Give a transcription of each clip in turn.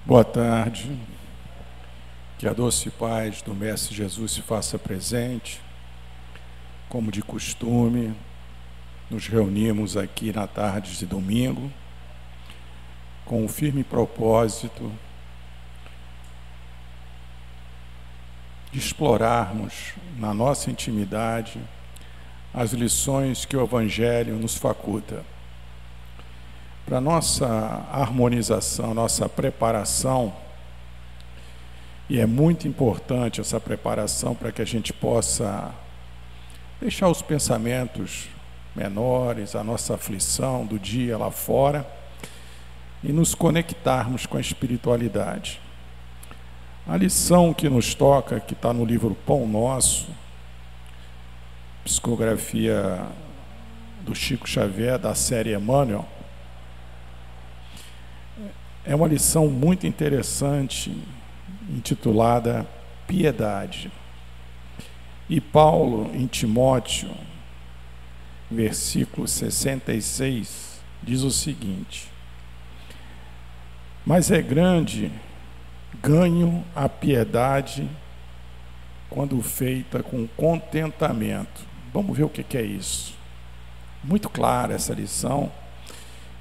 Boa tarde, que a doce paz do Mestre Jesus se faça presente. Como de costume, nos reunimos aqui na tarde de domingo, com o firme propósito de explorarmos na nossa intimidade as lições que o Evangelho nos faculta. Para nossa harmonização, nossa preparação, e é muito importante essa preparação para que a gente possa deixar os pensamentos menores, a nossa aflição do dia lá fora, e nos conectarmos com a espiritualidade. A lição que nos toca, que está no livro Pão Nosso, psicografia do Chico Xavier, da série Emmanuel, é uma lição muito interessante, intitulada Piedade. E Paulo, em Timóteo, versículo 66, diz o seguinte: mas é grande ganho a piedade quando feita com contentamento. Vamos ver o que é isso. Muito clara essa lição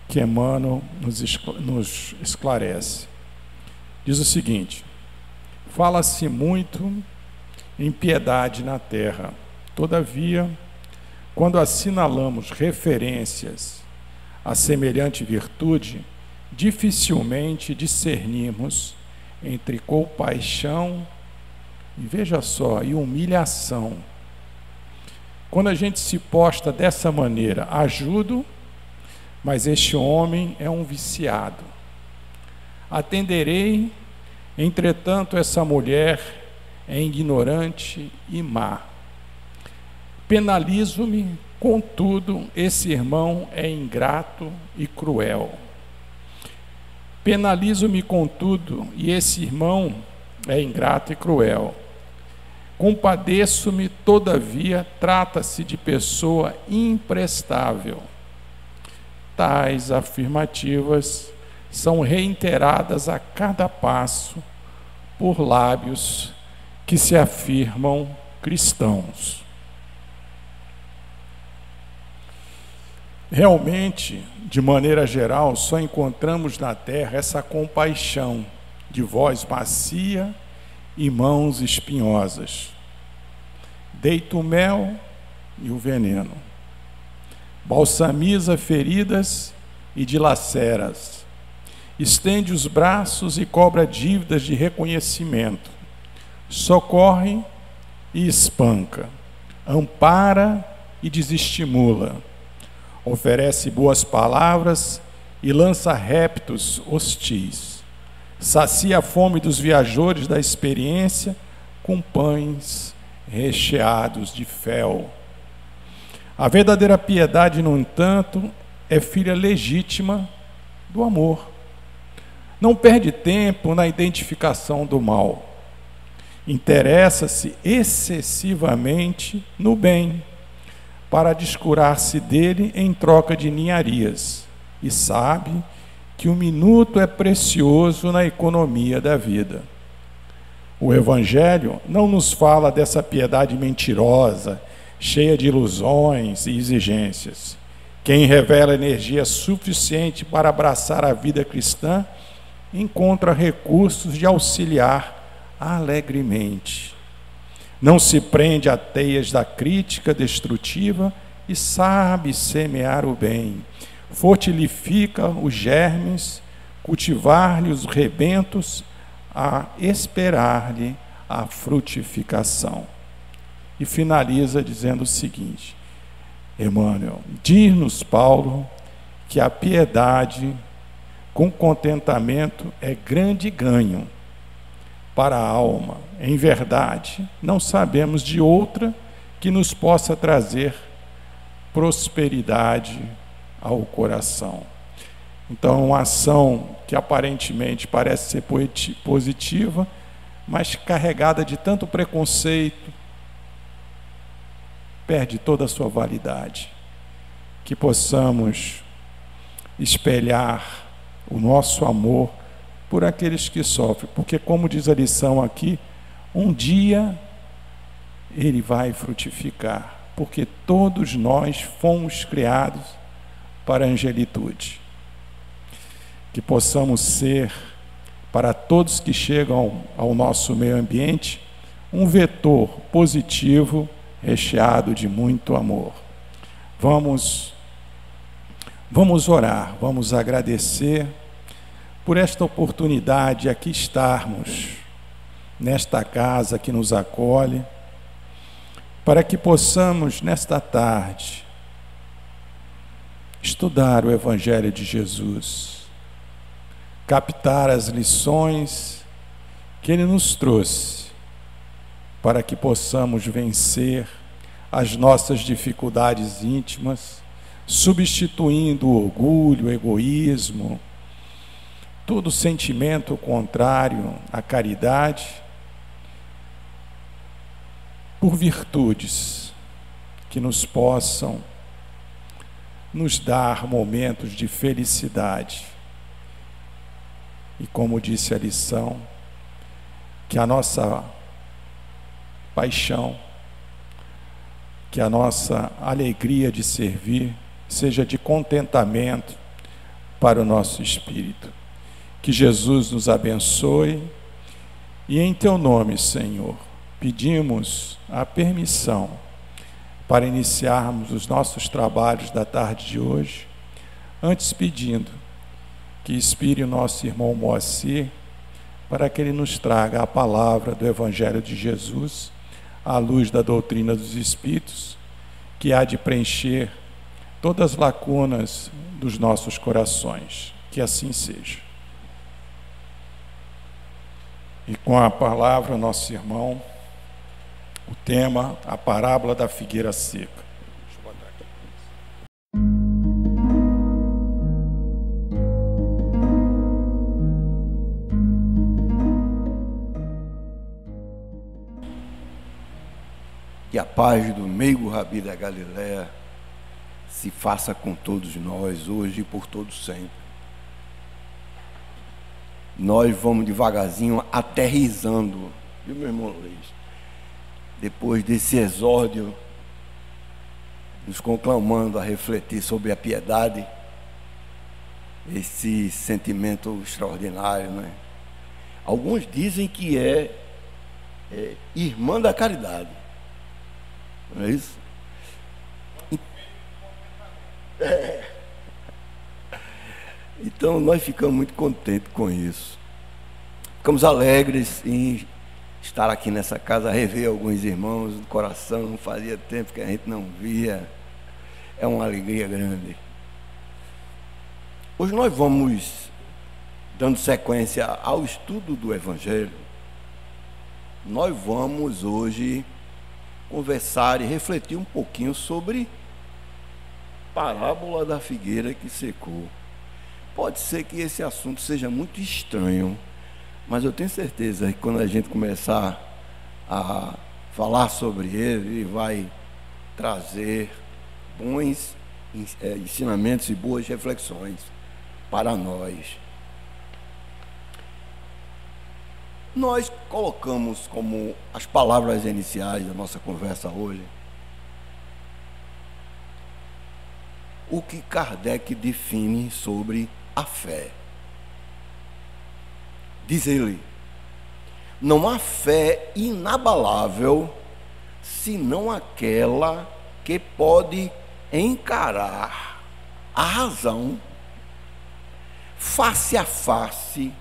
que Emmanuel nos esclarece. Diz o seguinte: fala-se muito em piedade na terra, todavia, quando assinalamos referências a semelhante virtude, dificilmente discernimos entre compaixão e, veja só, e humilhação. Quando a gente se posta dessa maneira, ajudo, mas este homem é um viciado. Atenderei, entretanto, essa mulher é ignorante e má. Penalizo-me, contudo, esse irmão é ingrato e cruel. Penalizo-me, contudo, e esse irmão é ingrato e cruel. Compadeço-me, todavia, trata-se de pessoa imprestável. Tais afirmativas são reiteradas a cada passo por lábios que se afirmam cristãos. Realmente, de maneira geral, só encontramos na terra essa compaixão de voz macia e mãos espinhosas. Deita o mel e o veneno. Balsamiza feridas e dilaceras. Estende os braços e cobra dívidas de reconhecimento. Socorre e espanca. Ampara e desestimula. Oferece boas palavras e lança reptos hostis. Sacia a fome dos viajores da experiência com pães recheados de fel. A verdadeira piedade, no entanto, é filha legítima do amor. Não perde tempo na identificação do mal. Interessa-se excessivamente no bem, para descurar-se dele em troca de ninharias, e sabe que um minuto é precioso na economia da vida. O Evangelho não nos fala dessa piedade mentirosa, cheia de ilusões e exigências. Quem revela energia suficiente para abraçar a vida cristã, encontra recursos de auxiliar alegremente. Não se prende a teias da crítica destrutiva e sabe semear o bem. Fortifica os germes, cultivar-lhe os rebentos, a esperar-lhe a frutificação. E finaliza dizendo o seguinte: Emmanuel, diz-nos Paulo que a piedade com contentamento é grande ganho para a alma. Em verdade, não sabemos de outra que nos possa trazer prosperidade ao coração. Então, uma ação que aparentemente parece ser positiva, mas carregada de tanto preconceito, perde toda a sua validade. Que possamos espelhar o nosso amor por aqueles que sofrem, porque, como diz a lição aqui, um dia ele vai frutificar, porque todos nós fomos criados para a angelitude. Que possamos ser, para todos que chegam ao nosso meio ambiente, um vetor positivo, recheado de muito amor. Vamos orar, vamos agradecer por esta oportunidade de aqui estarmos, nesta casa que nos acolhe, para que possamos, nesta tarde, estudar o Evangelho de Jesus, captar as lições que Ele nos trouxe, para que possamos vencer as nossas dificuldades íntimas, substituindo o orgulho, o egoísmo, todo sentimento contrário à caridade, por virtudes que nos possam nos dar momentos de felicidade. E como disse a lição, que a nossa paixão, que a nossa alegria de servir seja de contentamento para o nosso espírito. Que Jesus nos abençoe e em Teu nome, Senhor, pedimos a permissão para iniciarmos os nossos trabalhos da tarde de hoje, antes pedindo que inspire o nosso irmão Moacir para que ele nos traga a palavra do Evangelho de Jesus, à luz da doutrina dos Espíritos, que há de preencher todas as lacunas dos nossos corações. Que assim seja. E com a palavra, nosso irmão, o tema, a parábola da figueira seca. Deixa eu botar aqui. Que a paz do meigo Rabi da Galileia se faça com todos nós, hoje e por todo sempre. Nós vamos devagarzinho aterrizando, viu, meu irmão Luiz? Depois desse exórdio, nos conclamando a refletir sobre a piedade, esse sentimento extraordinário, né? Alguns dizem que é irmã da caridade, não é isso? Então nós ficamos muito contentes com isso. Ficamos alegres em estar aqui nessa casa, rever alguns irmãos do coração. Fazia tempo que a gente não via. É uma alegria grande. Hoje nós vamos, dando sequência ao estudo do Evangelho, nós vamos hoje conversar e refletir um pouquinho sobre a parábola da figueira que secou. Pode ser que esse assunto seja muito estranho, mas eu tenho certeza que quando a gente começar a falar sobre ele vai trazer bons ensinamentos e boas reflexões para nós. Nós colocamos como as palavras iniciais da nossa conversa hoje o que Kardec define sobre a fé. Diz ele: não há fé inabalável senão aquela que pode encarar a razão face a face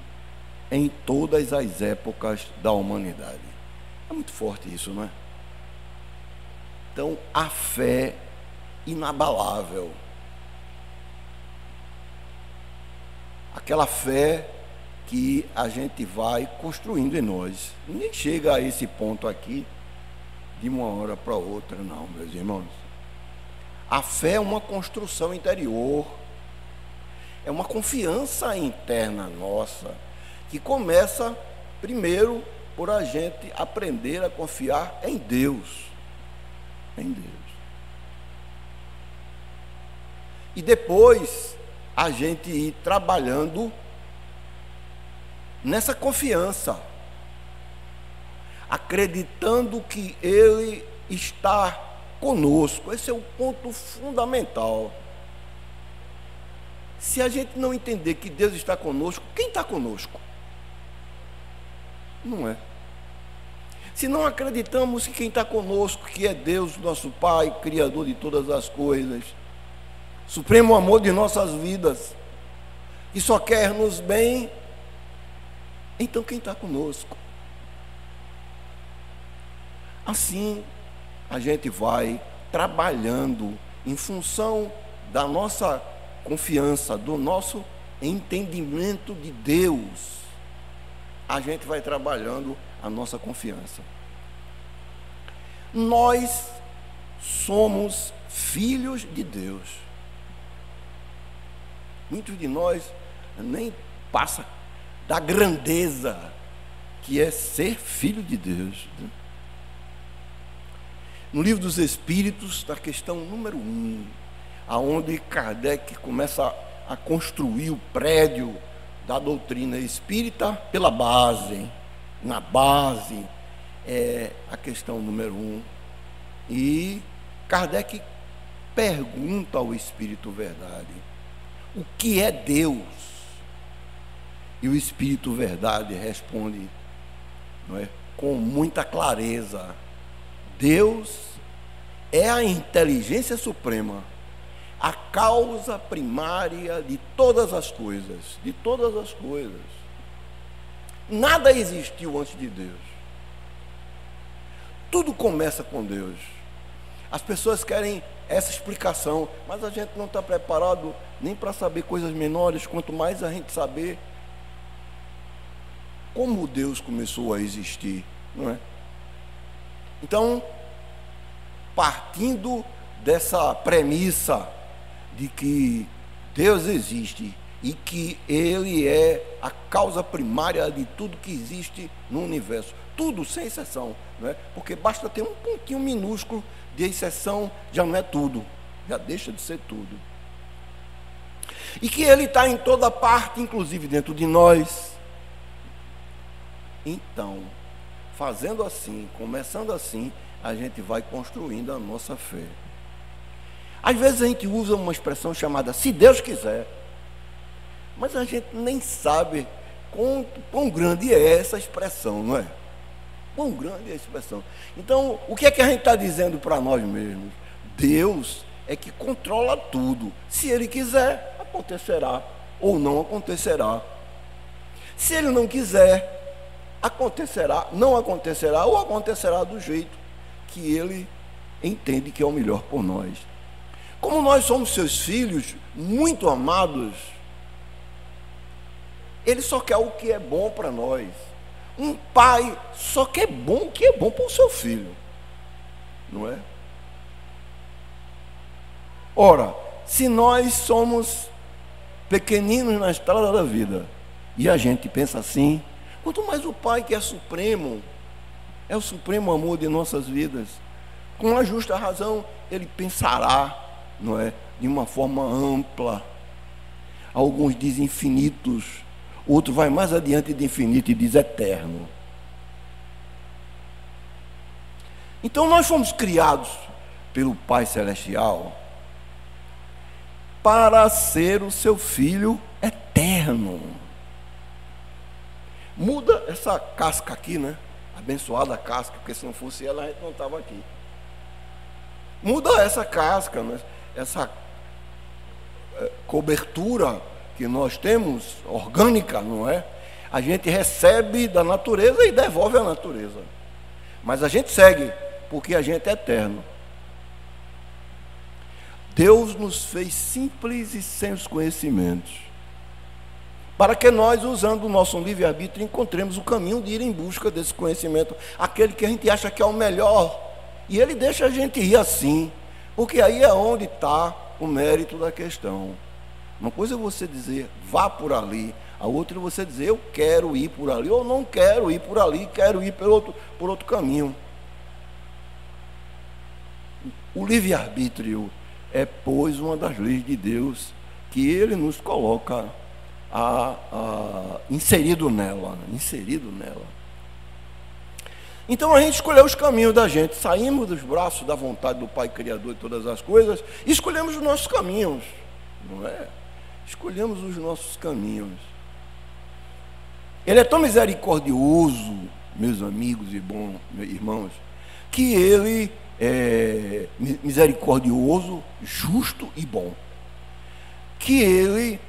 em todas as épocas da humanidade. É muito forte isso, não é? Então, a fé inabalável, aquela fé que a gente vai construindo em nós. Ninguém chega a esse ponto aqui de uma hora para outra, não, meus irmãos. A fé é uma construção interior, é uma confiança interna nossa, que começa primeiro por a gente aprender a confiar em Deus. Em Deus. E depois a gente ir trabalhando nessa confiança, acreditando que Ele está conosco. Esse é o ponto fundamental. Se a gente não entender que Deus está conosco, quem está conosco? Não é. Se não acreditamos que quem está conosco, que é Deus, nosso Pai, Criador de todas as coisas, supremo amor de nossas vidas, que só quer nos bem, então quem está conosco? Assim, a gente vai trabalhando em função da nossa confiança, do nosso entendimento de Deus. A gente vai trabalhando a nossa confiança. Nós somos filhos de Deus. Muitos de nós nem passa da grandeza que é ser filho de Deus. No Livro dos Espíritos, na questão número 1, aonde Kardec começa a construir o prédio da doutrina espírita pela base. Na base é a questão número 1. E Kardec pergunta ao Espírito Verdade: o que é Deus? E o Espírito Verdade responde, não é, com muita clareza: Deus é a inteligência suprema, a causa primária de todas as coisas, de todas as coisas. Nada existiu antes de Deus. Tudo começa com Deus. As pessoas querem essa explicação, mas a gente não está preparado nem para saber coisas menores, quanto mais a gente saber como Deus começou a existir, não é? Então, partindo dessa premissa de que Deus existe e que Ele é a causa primária de tudo que existe no universo, tudo sem exceção, não é? Porque basta ter um pontinho minúsculo de exceção, já não é tudo, já deixa de ser tudo. E que Ele está em toda parte, inclusive dentro de nós. Então, fazendo assim, começando assim, a gente vai construindo a nossa fé. Às vezes a gente usa uma expressão chamada "se Deus quiser", mas a gente nem sabe quão grande é essa expressão, não é? Quão grande é a expressão. Então, o que é que a gente está dizendo para nós mesmos? Deus é que controla tudo. Se Ele quiser, acontecerá, ou não acontecerá. Se Ele não quiser, acontecerá, não acontecerá, ou acontecerá do jeito que Ele entende que é o melhor por nós. Como nós somos seus filhos, muito amados, Ele só quer o que é bom para nós. Um pai só quer bom o que é bom para o seu filho, não é? Ora, se nós somos pequeninos na estrada da vida, e a gente pensa assim, quanto mais o Pai, que é supremo, é o supremo amor de nossas vidas, com a justa razão, Ele pensará, não é, de uma forma ampla. Alguns dizem infinitos, outro vai mais adiante de infinito e diz eterno. Então nós fomos criados pelo Pai Celestial para ser o seu filho eterno. Muda essa casca aqui, né? Abençoada casca, porque se não fosse ela, a gente não estava aqui. Muda essa casca, né? Essa cobertura que nós temos, orgânica, não é? A gente recebe da natureza e devolve à natureza. Mas a gente segue, porque a gente é eterno. Deus nos fez simples e sem os conhecimentos, para que nós, usando o nosso livre-arbítrio, encontremos o caminho de ir em busca desse conhecimento, aquele que a gente acha que é o melhor. E Ele deixa a gente ir assim, porque aí é onde está o mérito da questão. Uma coisa é você dizer, vá por ali. A outra é você dizer, eu quero ir por ali, ou não quero ir por ali, quero ir por outro caminho. O livre-arbítrio é, pois, uma das leis de Deus que Ele nos coloca inserido nela. Então a gente escolheu os caminhos da gente, saímos dos braços da vontade do Pai Criador de todas as coisas e escolhemos os nossos caminhos, não é? Escolhemos os nossos caminhos. Ele é tão misericordioso, meus amigos e bons irmãos, que ele é misericordioso, justo e bom. Que ele,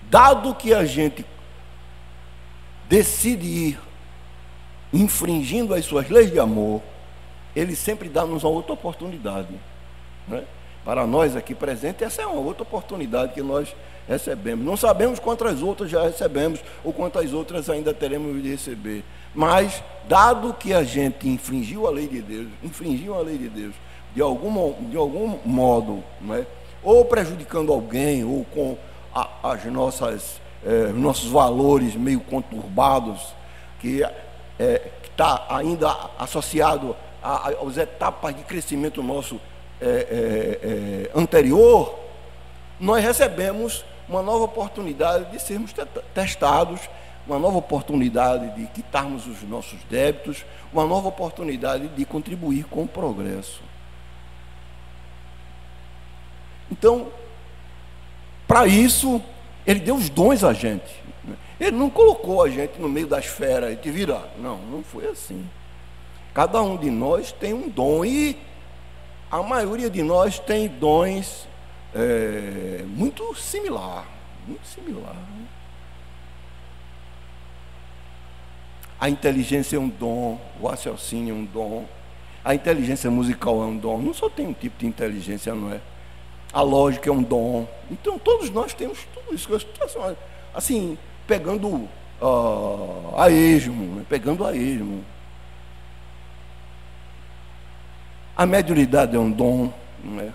dado que a gente decide ir infringindo as suas leis de amor, ele sempre dá-nos uma outra oportunidade, né? Para nós aqui presentes, essa é uma outra oportunidade que nós recebemos. Não sabemos quantas outras já recebemos ou quantas outras ainda teremos de receber. Mas, dado que a gente infringiu a lei de Deus, de algum modo, né? Ou prejudicando alguém, ou com os nossos valores meio conturbados, que está ainda associado às etapas de crescimento nosso anterior, nós recebemos uma nova oportunidade de sermos testados, uma nova oportunidade de quitarmos os nossos débitos, uma nova oportunidade de contribuir com o progresso. Então, para isso, ele deu os dons a gente. Ele não colocou a gente no meio das feras e te virar. Não foi assim. Cada um de nós tem um dom e a maioria de nós tem dons muito similar. A inteligência é um dom, o raciocínio é um dom, a inteligência musical é um dom. Não só tem um tipo de inteligência, não é? A lógica é um dom. Então todos nós temos tudo isso. Assim, pegando a esmo, né? A mediunidade é um dom, não é?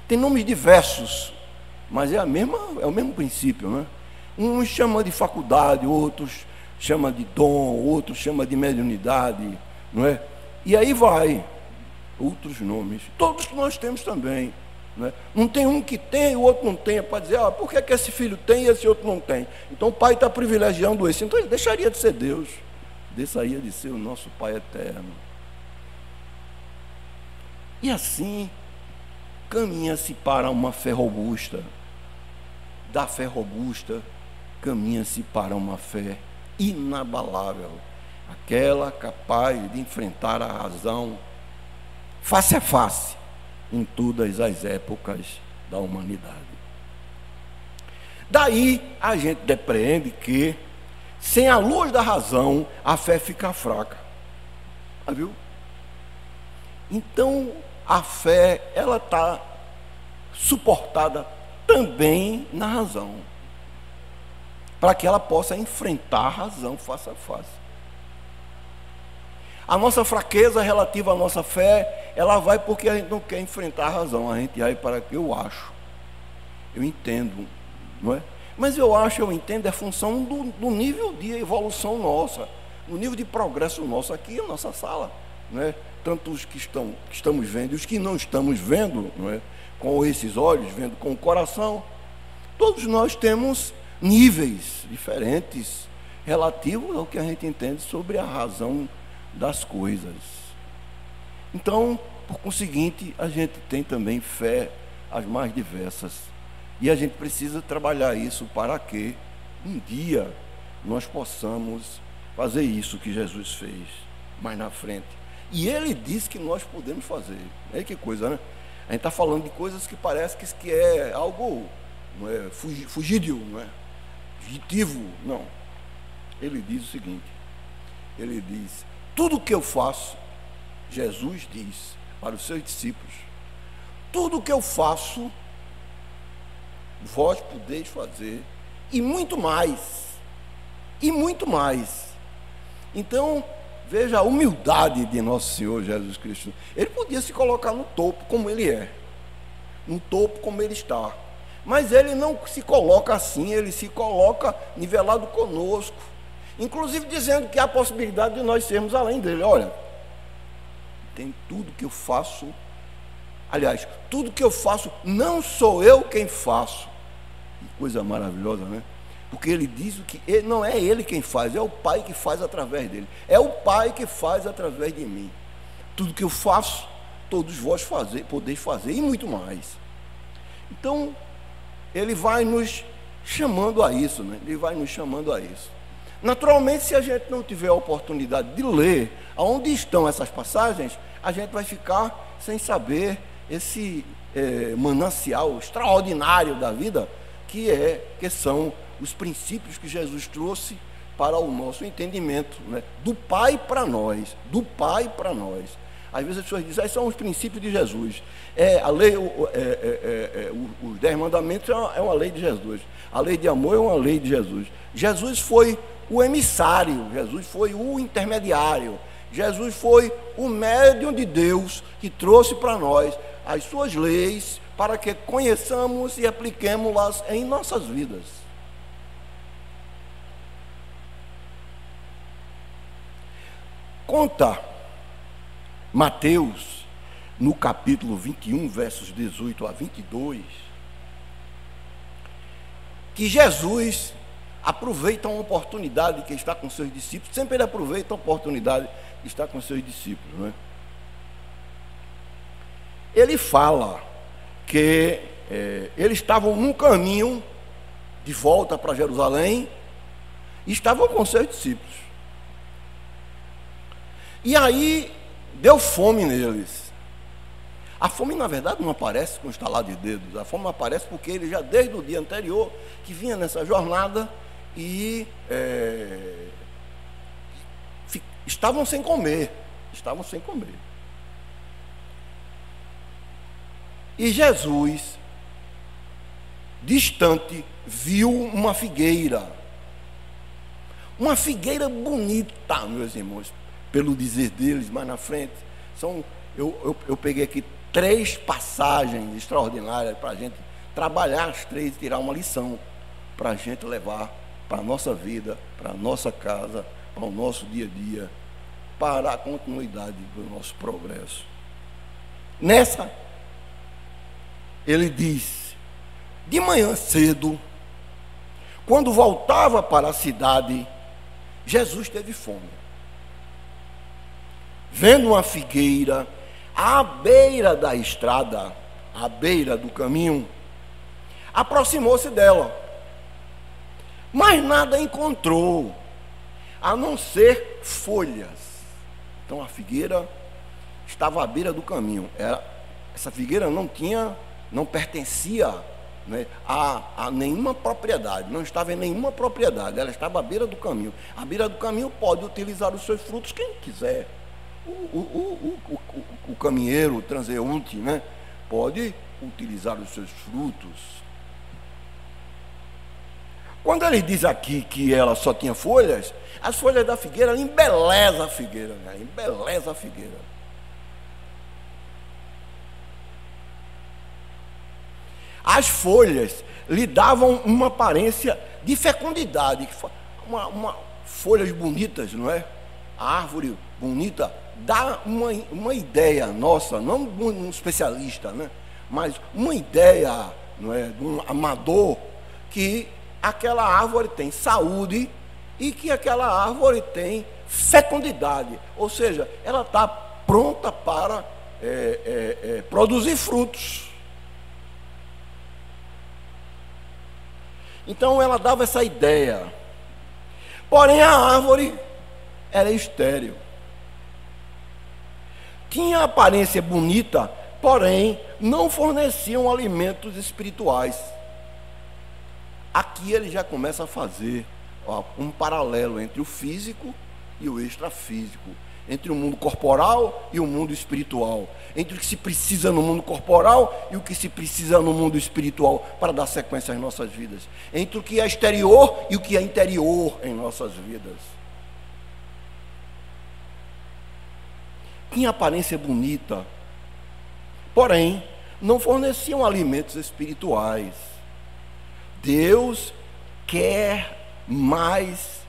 Tem nomes diversos, mas é o mesmo princípio, né? Uns chamam de faculdade, outros chamam de dom, outros chamam de mediunidade, não é? E aí vai, outros nomes. Todos nós temos também, não é? Não tem um que tem e o outro não tem, para dizer, por que esse filho tem e esse outro não tem? Então o pai está privilegiando esse, então ele deixaria de ser Deus, deixaria de ser o nosso Pai eterno. E assim, caminha-se para uma fé robusta. Da fé robusta, caminha-se para uma fé inabalável. Aquela capaz de enfrentar a razão face a face em todas as épocas da humanidade. Daí a gente depreende que, sem a luz da razão, a fé fica fraca. Viu? Então, a fé, ela está suportada também na razão, para que ela possa enfrentar a razão face a face. A nossa fraqueza relativa à nossa fé, ela vai porque a gente não quer enfrentar a razão, a gente vai para que eu acho, eu entendo, não é? Mas eu entendo, é função do nível de evolução nossa, do nível de progresso nosso aqui na nossa sala, não é? Tanto os que estamos vendo e os que não estamos vendo, não é? Com esses olhos, vendo com o coração, todos nós temos níveis diferentes relativos ao que a gente entende sobre a razão das coisas. Então, por conseguinte, a gente tem também fé as mais diversas. E a gente precisa trabalhar isso para que um dia nós possamos fazer isso que Jesus fez mais na frente. E ele disse que nós podemos fazer. É que coisa, né? A gente está falando de coisas que parece que é algo, não é, fugídio, não é? Fugitivo, não. Ele diz o seguinte, ele diz, tudo que eu faço, Jesus diz para os seus discípulos, tudo que eu faço, vós podeis fazer, e muito mais, Então, veja a humildade de nosso Senhor Jesus Cristo. Ele podia se colocar no topo como ele é, no topo como ele está, mas ele não se coloca assim, ele se coloca nivelado conosco, inclusive dizendo que há a possibilidade de nós sermos além dele. Olha, tem tudo que eu faço, aliás, tudo que eu faço não sou eu quem faço, Que coisa maravilhosa, né? Porque ele diz que não é ele quem faz, é o Pai que faz através dele. É o Pai que faz através de mim. Tudo que eu faço, todos vós podeis fazer, e muito mais. Então, ele vai nos chamando a isso, né? Ele vai nos chamando a isso. Naturalmente, se a gente não tiver a oportunidade de ler aonde estão essas passagens, a gente vai ficar sem saber esse manancial extraordinário da vida, que são os princípios que Jesus trouxe para o nosso entendimento, né? Do Pai para nós, do Pai para nós. Às vezes as pessoas dizem, são os princípios de Jesus. A lei, os 10 mandamentos é uma lei de Jesus. A lei de amor é uma lei de Jesus. Jesus foi o emissário, Jesus foi o intermediário, Jesus foi o médium de Deus que trouxe para nós as suas leis para que conheçamos e apliquemos-las em nossas vidas. Conta Mateus, no capítulo 21, versos 18 a 22, que Jesus aproveita uma oportunidade que está com seus discípulos, sempre ele aproveita a oportunidade que está com seus discípulos, não é? Ele fala que eles estavam num caminho de volta para Jerusalém e estavam com seus discípulos. E aí deu fome neles. A fome, na verdade, não aparece com estalar de dedos. A fome aparece porque ele já desde o dia anterior que vinha nessa jornada e estavam sem comer. Estavam sem comer. E Jesus, distante, viu uma figueira. Uma figueira bonita, meus irmãos, pelo dizer deles, mais na frente. Eu peguei aqui 3 passagens extraordinárias para a gente trabalhar as 3 e tirar uma lição para a gente levar para a nossa vida, para a nossa casa, para o nosso dia a dia, para a continuidade do nosso progresso. Nessa, ele diz, de manhã cedo, quando voltava para a cidade, Jesus teve fome. Vendo uma figueira à beira da estrada, à beira do caminho, aproximou-se dela, mas nada encontrou, a não ser folhas. Então a figueira estava à beira do caminho. Essa figueira não pertencia, né, a nenhuma propriedade, não estava em nenhuma propriedade, ela estava à beira do caminho. À beira do caminho pode utilizar os seus frutos quem quiser. O caminheiro, o transeunte, né, pode utilizar os seus frutos. Quando ele diz aqui que ela só tinha folhas, as folhas da figueira embelezam a figueira, né, embeleza a figueira. As folhas lhe davam uma aparência de fecundidade, folhas bonitas, não é? A árvore bonita dá uma ideia nossa, não um especialista, né? Mas uma ideia, não é, de um amador, que aquela árvore tem saúde e que aquela árvore tem fecundidade, ou seja, ela está pronta para produzir frutos. Então ela dava essa ideia. Porém a árvore era estéril. Tinha aparência bonita, porém não forneciam alimentos espirituais. Aqui ele já começa a fazer um paralelo entre o físico e o extrafísico, entre o mundo corporal e o mundo espiritual, entre o que se precisa no mundo corporal e o que se precisa no mundo espiritual para dar sequência às nossas vidas, entre o que é exterior e o que é interior em nossas vidas. Tinha aparência bonita, porém não forneciam alimentos espirituais. Deus quer mais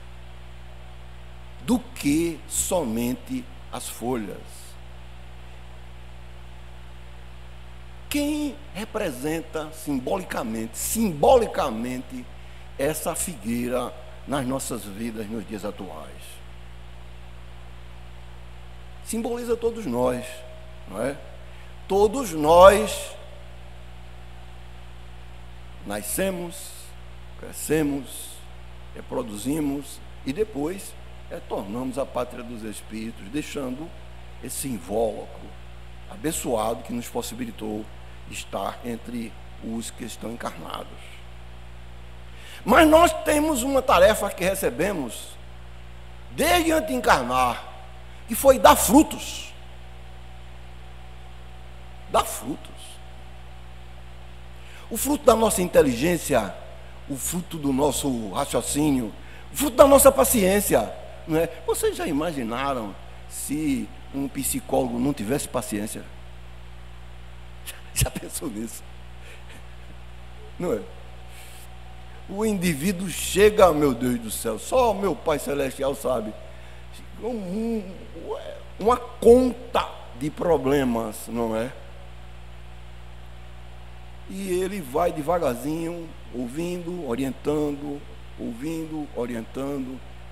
do que somente as folhas. Quem representa simbolicamente essa figueira nas nossas vidas nos dias atuais? Simboliza todos nós, não é? Todos nós nascemos, crescemos, reproduzimos e depois retornamos à pátria dos espíritos, deixando esse invólucro abençoado que nos possibilitou estar entre os que estão encarnados. Mas nós temos uma tarefa que recebemos desde antes de encarnar, que foi dar frutos. Dar frutos. O fruto da nossa inteligência, o fruto do nosso raciocínio, o fruto da nossa paciência. Não é? Vocês já imaginaram se um psicólogo não tivesse paciência? Já pensou nisso? Não é? O indivíduo chega, meu Deus do céu, só o meu Pai Celestial sabe, uma conta de problemas, não é? E ele vai devagarzinho, ouvindo, orientando,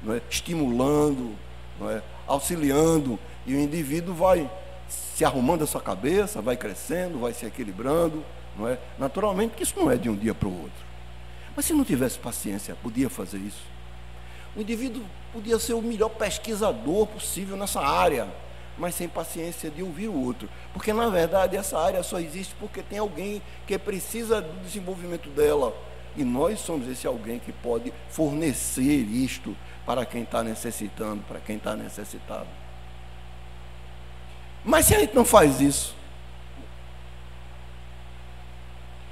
não é? Estimulando, não é? Auxiliando, e o indivíduo vai se arrumando a sua cabeça, vai crescendo, vai se equilibrando, não é? Naturalmente que isso não é de um dia para o outro. Mas se não tivesse paciência, podia fazer isso. O indivíduo podia ser o melhor pesquisador possível nessa área, mas sem paciência de ouvir o outro. Porque, na verdade, essa área só existe porque tem alguém que precisa do desenvolvimento dela. E nós somos esse alguém que pode fornecer isto para quem está necessitando, para quem está necessitado. Mas se a gente não faz isso,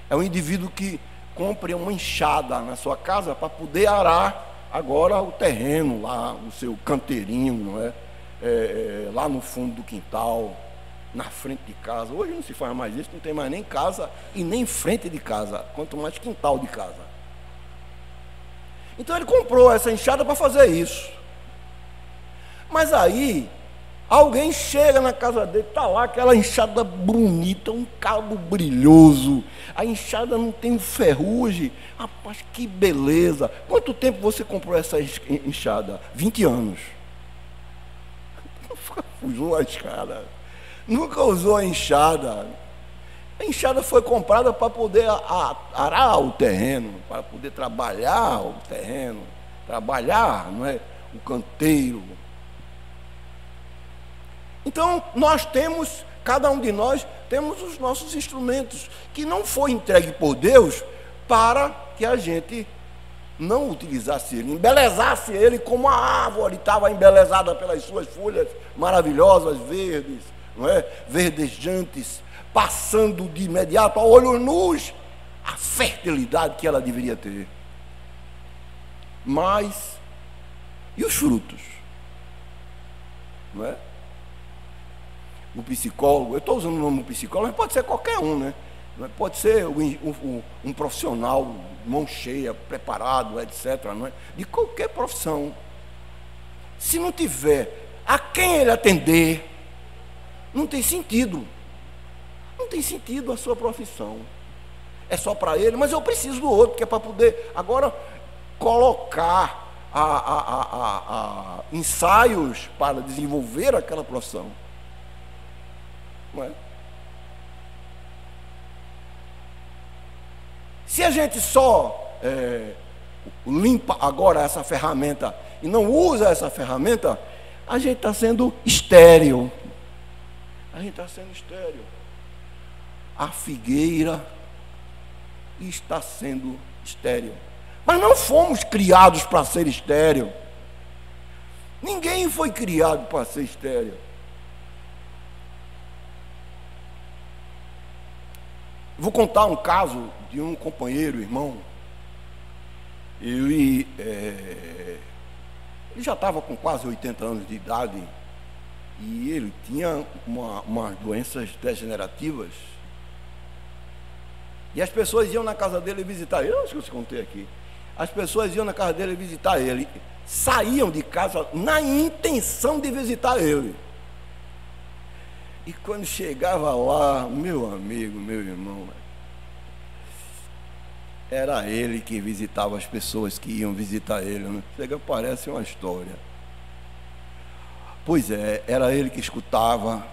é um indivíduo que compre uma enxada na sua casa para poder arar agora o terreno lá, o seu canteirinho, não é? Lá no fundo do quintal, na frente de casa. Hoje não se faz mais isso, não tem mais nem casa e nem frente de casa, quanto mais quintal de casa. Então ele comprou essa enxada para fazer isso. Mas aí alguém chega na casa dele, está lá aquela enxada bonita, um cabo brilhoso, a enxada não tem ferrugem. Rapaz, que beleza! Quanto tempo você comprou essa enxada? 20 anos. Nunca usou a enxada. Nunca usou a enxada. A enxada foi comprada para poder arar o terreno, para poder trabalhar o terreno, trabalhar, não é? O canteiro. Então, nós temos, cada um de nós, temos os nossos instrumentos, que não foi entregue por Deus para que a gente não utilizasse ele, embelezasse ele como a árvore estava embelezada pelas suas folhas maravilhosas, verdes, não é? Verdejantes, passando de imediato a olhos nus a fertilidade que ela deveria ter. Mas, e os frutos? Não é? O psicólogo, eu estou usando o nome psicólogo, mas pode ser qualquer um, né? Pode ser um profissional, mão cheia, preparado, etc., não é? De qualquer profissão. Se não tiver a quem ele atender, não tem sentido. Não tem sentido a sua profissão. É só para ele, mas eu preciso do outro, que é para poder agora colocar ensaios para desenvolver aquela profissão. Não é? Se a gente só limpa agora essa ferramenta e não usa essa ferramenta, a gente está sendo estéril. A gente está sendo estéril. A figueira está sendo estéril. Mas não fomos criados para ser estéril. Ninguém foi criado para ser estéril. Vou contar um caso de um companheiro, irmão. Ele já estava com quase 80 anos de idade e ele tinha umas doenças degenerativas. E as pessoas iam na casa dele visitar ele. Eu acho que eu te contei aqui. As pessoas iam na casa dele visitar ele. Saíam de casa na intenção de visitar ele. E quando chegava lá, meu amigo, meu irmão, era ele que visitava as pessoas que iam visitar ele, né? Chega, parece uma história. Pois é, era ele que escutava,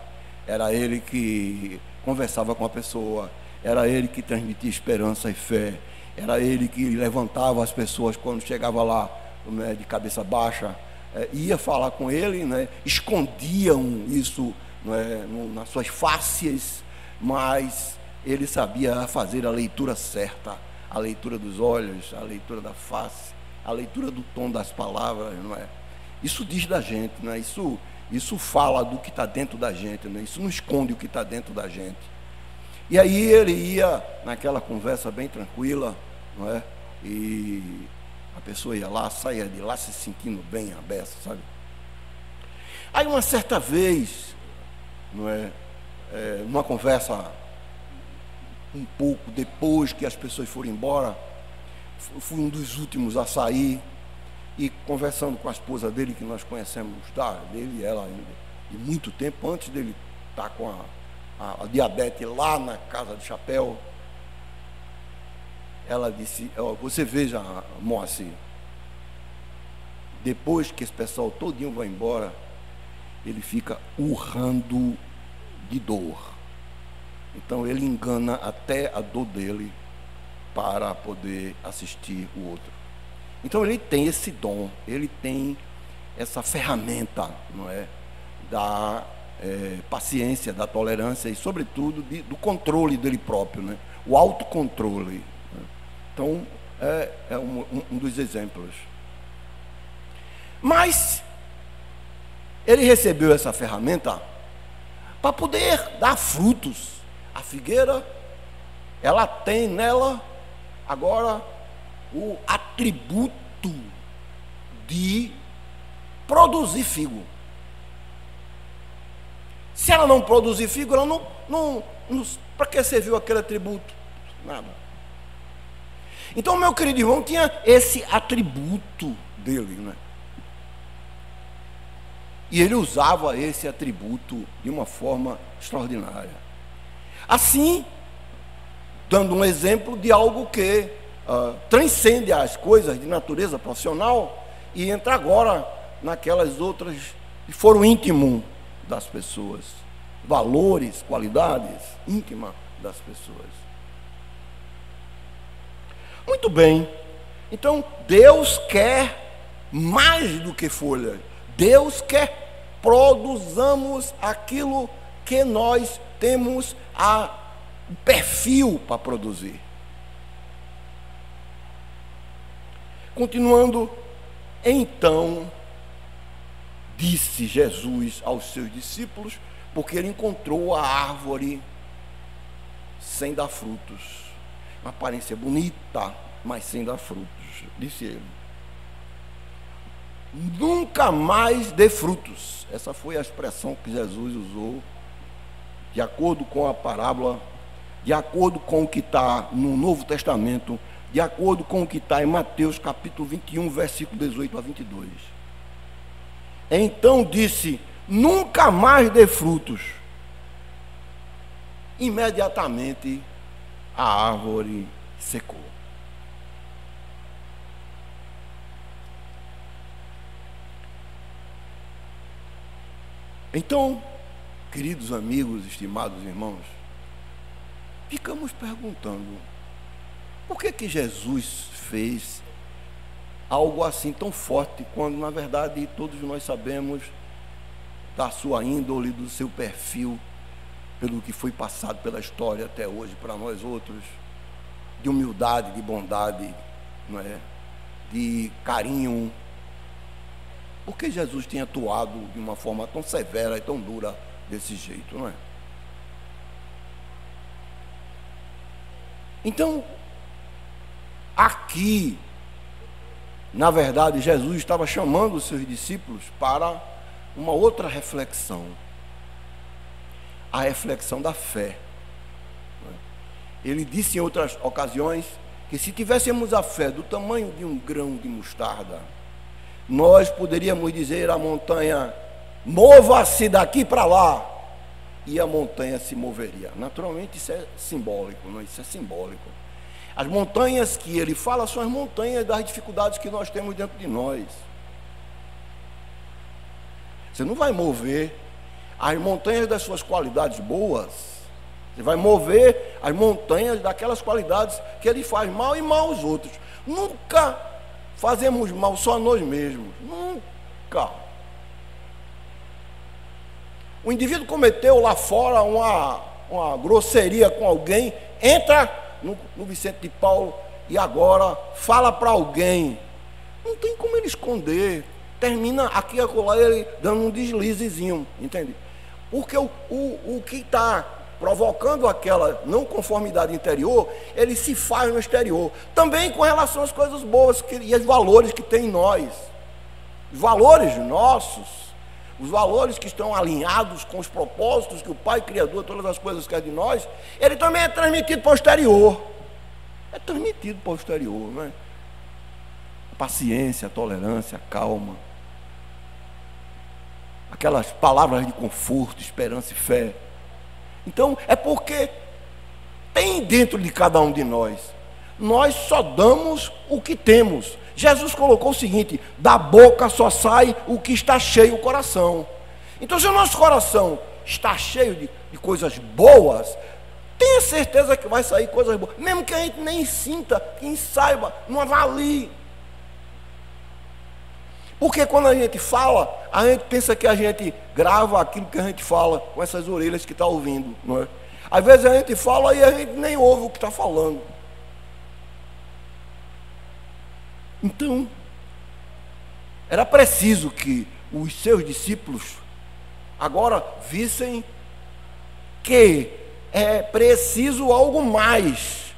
era ele que conversava com a pessoa, era ele que transmitia esperança e fé, era ele que levantava as pessoas quando chegava lá, né, de cabeça baixa, ia falar com ele, né, escondiam isso, né, nas suas faces, mas ele sabia fazer a leitura certa, a leitura dos olhos, a leitura da face, a leitura do tom das palavras, não é? Isso diz da gente, não é? Isso fala do que está dentro da gente, não é? Isso não esconde o que está dentro da gente. E aí ele ia naquela conversa bem tranquila, não é? E a pessoa ia lá, saía de lá se sentindo bem à beça, sabe? Aí uma certa vez, não é? Numa conversa um pouco depois que as pessoas foram embora, fui um dos últimos a sair, e conversando com a esposa dele, que nós conhecemos dele e ela ainda, de muito tempo, antes dele estar com a diabetes lá na Casa de Chapéu, ela disse: você veja, Moacir, depois que esse pessoal todinho vai embora, ele fica urrando de dor. Então ele engana até a dor dele para poder assistir o outro. Então ele tem esse dom, ele tem essa ferramenta, não é, da paciência, da tolerância e, sobretudo, do controle dele próprio, né? O autocontrole. Né? Então é um dos exemplos. Mas ele recebeu essa ferramenta para poder dar frutos. A figueira, ela tem nela agora o atributo de produzir figo. Se ela não produzir figo, ela não para que serviu aquele atributo? Nada. Então, meu querido irmão, tinha esse atributo dele, né? E ele usava esse atributo de uma forma extraordinária. Assim, dando um exemplo de algo que transcende as coisas de natureza profissional e entra agora naquelas outras que foram íntimo das pessoas, valores, qualidades íntimas das pessoas. Muito bem. Então Deus quer mais do que folhas. Deus quer produzamos aquilo que nós temos o perfil para produzir. Continuando, então, disse Jesus aos seus discípulos, porque ele encontrou a árvore sem dar frutos, uma aparência bonita, mas sem dar frutos. Disse ele: nunca mais dê frutos. Essa foi a expressão que Jesus usou, de acordo com a parábola, de acordo com o que está no Novo Testamento, de acordo com o que está em Mateus capítulo 21, versículo 18 a 22. Então disse: nunca mais dê frutos. Imediatamente a árvore secou. Então, queridos amigos, estimados irmãos, ficamos perguntando: por que Jesus fez algo assim tão forte, quando na verdade todos nós sabemos da sua índole, do seu perfil, pelo que foi passado pela história até hoje para nós outros, de humildade, de bondade, não é? De carinho. Por que Jesus tinha atuado de uma forma tão severa e tão dura desse jeito, não é? Então, aqui, na verdade, Jesus estava chamando os seus discípulos para uma outra reflexão, a reflexão da fé. Ele disse em outras ocasiões que se tivéssemos a fé do tamanho de um grão de mostarda, nós poderíamos dizer à montanha: mova-se daqui para lá, e a montanha se moveria. Naturalmente isso é simbólico, não? Isso é simbólico. As montanhas que ele fala são as montanhas das dificuldades que nós temos dentro de nós. Você não vai mover as montanhas das suas qualidades boas. Você vai mover as montanhas daquelas qualidades que ele faz mal e mal aos outros. Nunca fazemos mal só a nós mesmos. Nunca. O indivíduo cometeu lá fora uma grosseria com alguém, entra no Vicente de Paulo e agora fala para alguém. Não tem como ele esconder. Termina aqui e acolá ele dando um deslizezinho, entende? Porque o que está provocando aquela não conformidade interior, ele se faz no exterior. Também com relação às coisas boas e aos valores que tem em nós. Os valores nossos, os valores que estão alinhados com os propósitos que o Pai Criador, todas as coisas quer de nós, ele também é transmitido para o exterior. É transmitido para o exterior, não é? A paciência, a tolerância, a calma. Aquelas palavras de conforto, esperança e fé. Então, é porque tem dentro de cada um de nós. Nós só damos o que temos. Jesus colocou o seguinte: da boca só sai o que está cheio o coração. Então, se o nosso coração está cheio de coisas boas, tenha certeza que vai sair coisas boas. Mesmo que a gente nem sinta, quem saiba, não avalie. Porque quando a gente fala, a gente pensa que a gente grava aquilo que a gente fala com essas orelhas que está ouvindo, não é? Às vezes a gente fala e a gente nem ouve o que está falando. Então, era preciso que os seus discípulos agora vissem que é preciso algo mais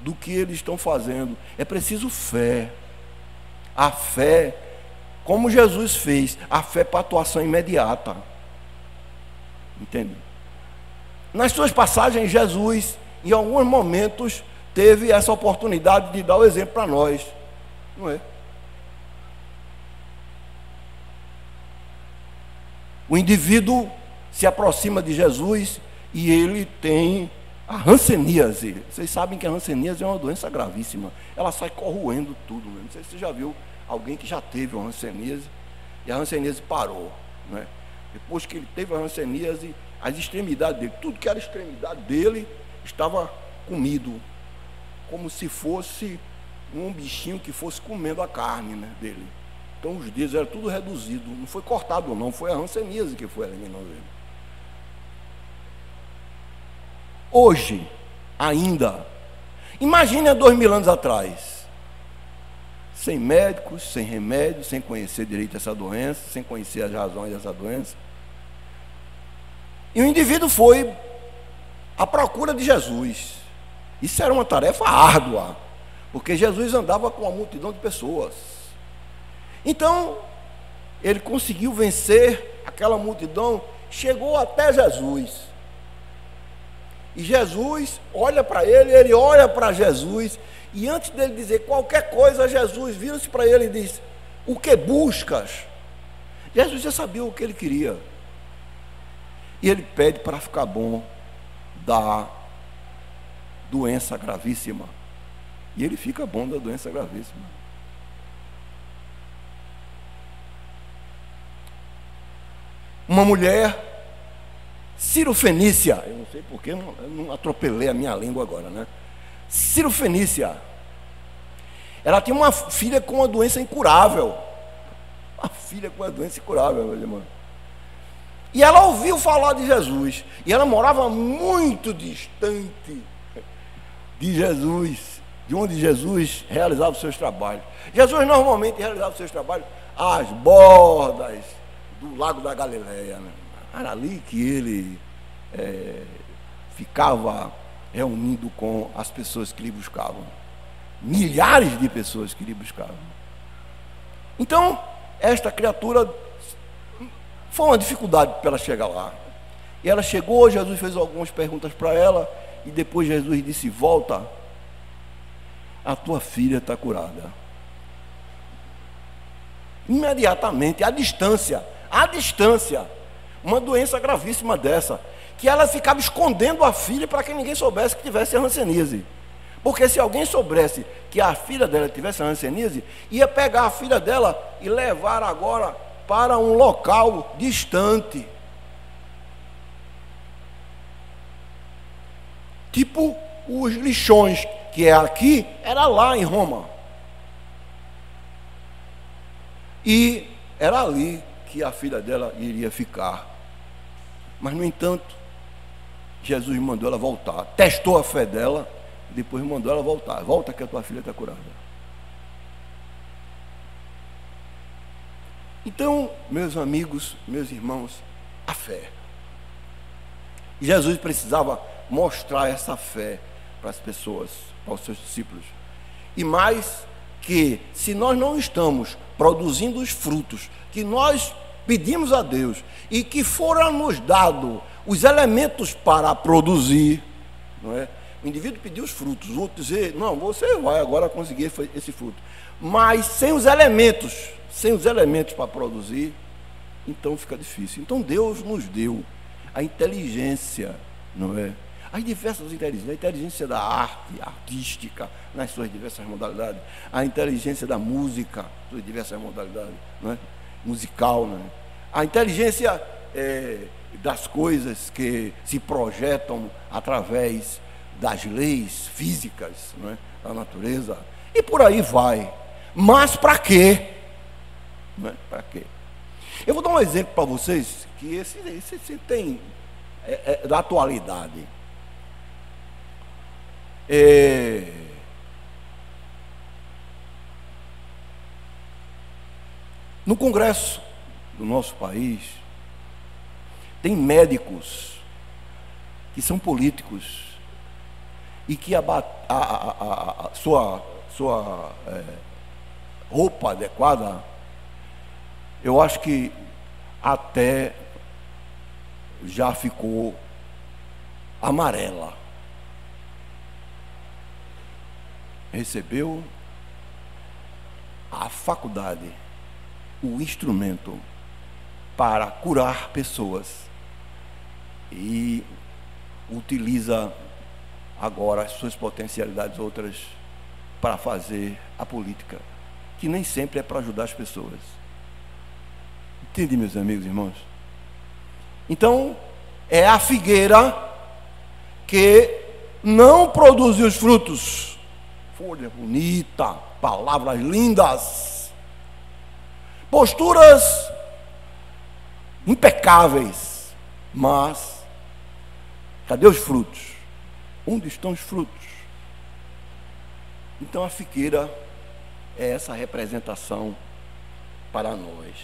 do que eles estão fazendo. É preciso fé. A fé, como Jesus fez, a fé para atuação imediata. Entende? Nas suas passagens, Jesus, em alguns momentos, teve essa oportunidade de dar o exemplo para nós. Não é? O indivíduo se aproxima de Jesus e ele tem a hanseníase. Vocês sabem que a hanseníase é uma doença gravíssima. Ela sai corroendo tudo. Não sei se você já viu alguém que já teve uma hanseníase e a hanseníase parou, né? Depois que ele teve a hanseníase, as extremidades dele, tudo que era extremidade dele estava comido, como se fosse um bichinho que fosse comendo a carne, né, dele. Então os dedos eram tudo reduzido, não foi cortado não, foi a hanseníase que foi eliminando ele. Hoje, ainda, imagine há 2000 anos atrás, sem médicos, sem remédio, sem conhecer direito essa doença, sem conhecer as razões dessa doença. E o indivíduo foi à procura de Jesus. Isso era uma tarefa árdua, porque Jesus andava com uma multidão de pessoas. Então, ele conseguiu vencer aquela multidão, chegou até Jesus. E Jesus olha para ele, ele olha para Jesus, e antes dele dizer qualquer coisa, Jesus vira-se para ele e diz: o que buscas? Jesus já sabia o que ele queria. E ele pede para ficar bom da doença gravíssima. E ele fica bom da doença gravíssima. Uma mulher cirofenícia, eu não sei porque, eu não atropelei a minha língua agora, né? Cirofenícia. Ela tinha uma filha com uma doença incurável. Uma filha com uma doença incurável, meu irmão. E ela ouviu falar de Jesus. E ela morava muito distante de Jesus, de onde Jesus realizava os seus trabalhos. Jesus normalmente realizava os seus trabalhos às bordas do Lago da Galileia, né? Era ali que ele ficava reunido com as pessoas que lhe buscavam. Milhares de pessoas que lhe buscavam. Então, esta criatura foi uma dificuldade para ela chegar lá. E ela chegou, Jesus fez algumas perguntas para ela, e depois Jesus disse: volta, a tua filha está curada. Imediatamente, à distância, uma doença gravíssima dessa, que ela ficava escondendo a filha para que ninguém soubesse que tivesse a hanseníase. Porque se alguém soubesse que a filha dela tivesse a hanseníase, ia pegar a filha dela e levar agora para um local distante. Tipo os lixões, que é aqui, era lá em Roma. E era ali que a filha dela iria ficar. Mas, no entanto, Jesus mandou ela voltar. Testou a fé dela, e depois mandou ela voltar. Volta que a tua filha está curada. Então, meus amigos, meus irmãos, a fé. Jesus precisava mostrar essa fé para as pessoas, para os seus discípulos. E mais que, se nós não estamos produzindo os frutos que nós pedimos a Deus e que foram nos dados os elementos para produzir, não é? O indivíduo pediu os frutos, o outro dizer, não, você vai agora conseguir esse fruto. Mas sem os elementos para produzir, então fica difícil. Então Deus nos deu a inteligência, não é? As diversas inteligências, a inteligência da arte artística, nas suas diversas modalidades, a inteligência da música, nas suas diversas modalidades, não é? Musical, não é? A inteligência das coisas que se projetam através das leis físicas, não é? Da natureza, e por aí vai. Mas para quê? Não é? Para quê? Eu vou dar um exemplo para vocês, que esse tem da atualidade. No Congresso do nosso país, tem médicos que são políticos e que a sua roupa adequada, eu acho que até já ficou amarela. Recebeu a faculdade, o instrumento para curar pessoas e utiliza agora as suas potencialidades outras para fazer a política, que nem sempre é para ajudar as pessoas. Entende, meus amigos e irmãos? Então, é a figueira que não produz os frutos. Folha bonita, palavras lindas, posturas impecáveis, mas cadê os frutos? Onde estão os frutos? Então a figueira é essa representação para nós.